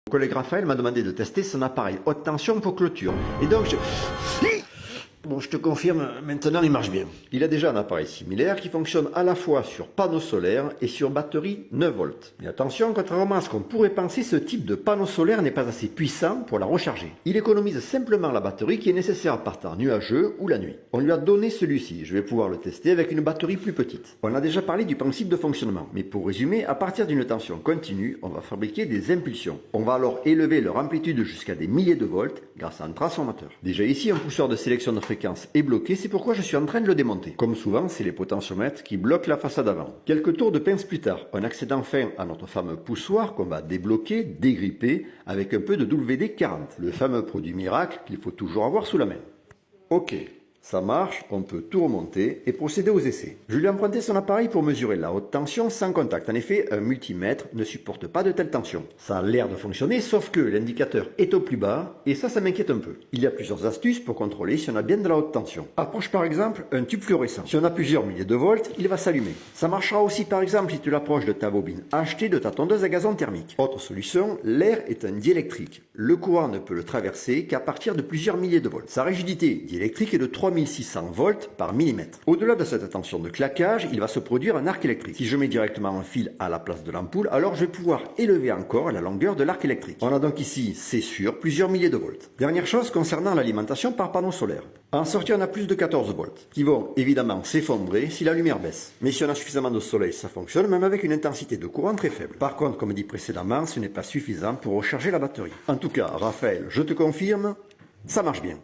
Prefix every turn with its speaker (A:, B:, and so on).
A: Mon collègue Raphaël m'a demandé de tester son appareil haute tension pour clôture. Et donc Bon, je te confirme, maintenant il marche bien. Il a déjà un appareil similaire qui fonctionne à la fois sur panneau solaire et sur batterie 9 volts. Mais attention, contrairement à ce qu'on pourrait penser, ce type de panneau solaire n'est pas assez puissant pour la recharger. Il économise simplement la batterie qui est nécessaire par temps nuageux ou la nuit. On lui a donné celui-ci, je vais pouvoir le tester avec une batterie plus petite. On a déjà parlé du principe de fonctionnement, mais pour résumer, à partir d'une tension continue, on va fabriquer des impulsions. On va alors élever leur amplitude jusqu'à des milliers de volts grâce à un transformateur. Déjà ici, un pousseur de sélection de fréquence est bloqué, c'est pourquoi je suis en train de le démonter. Comme souvent, c'est les potentiomètres qui bloquent la façade avant. Quelques tours de pince plus tard, on accède enfin à notre fameux poussoir qu'on va débloquer, dégripper avec un peu de WD-40, le fameux produit miracle qu'il faut toujours avoir sous la main. Ok. Ça marche, on peut tout remonter et procéder aux essais. Je lui ai emprunté son appareil pour mesurer la haute tension sans contact. En effet, un multimètre ne supporte pas de telle tension. Ça a l'air de fonctionner, sauf que l'indicateur est au plus bas et ça m'inquiète un peu. Il y a plusieurs astuces pour contrôler si on a bien de la haute tension. Approche par exemple un tube fluorescent. Si on a plusieurs milliers de volts, il va s'allumer. Ça marchera aussi par exemple si tu l'approches de ta bobine achetée de ta tondeuse à gazon thermique. Autre solution, l'air est un diélectrique. Le courant ne peut le traverser qu'à partir de plusieurs milliers de volts. Sa rigidité diélectrique est de 3600 volts par millimètre. Au-delà de cette tension de claquage, il va se produire un arc électrique. Si je mets directement un fil à la place de l'ampoule, alors je vais pouvoir élever encore la longueur de l'arc électrique. On a donc ici, c'est sûr, plusieurs milliers de volts. Dernière chose concernant l'alimentation par panneau solaire. En sortie, on a plus de 14 volts, qui vont évidemment s'effondrer si la lumière baisse. Mais si on a suffisamment de soleil, ça fonctionne même avec une intensité de courant très faible. Par contre, comme dit précédemment, ce n'est pas suffisant pour recharger la batterie. En tout cas, Raphaël, je te confirme, ça marche bien.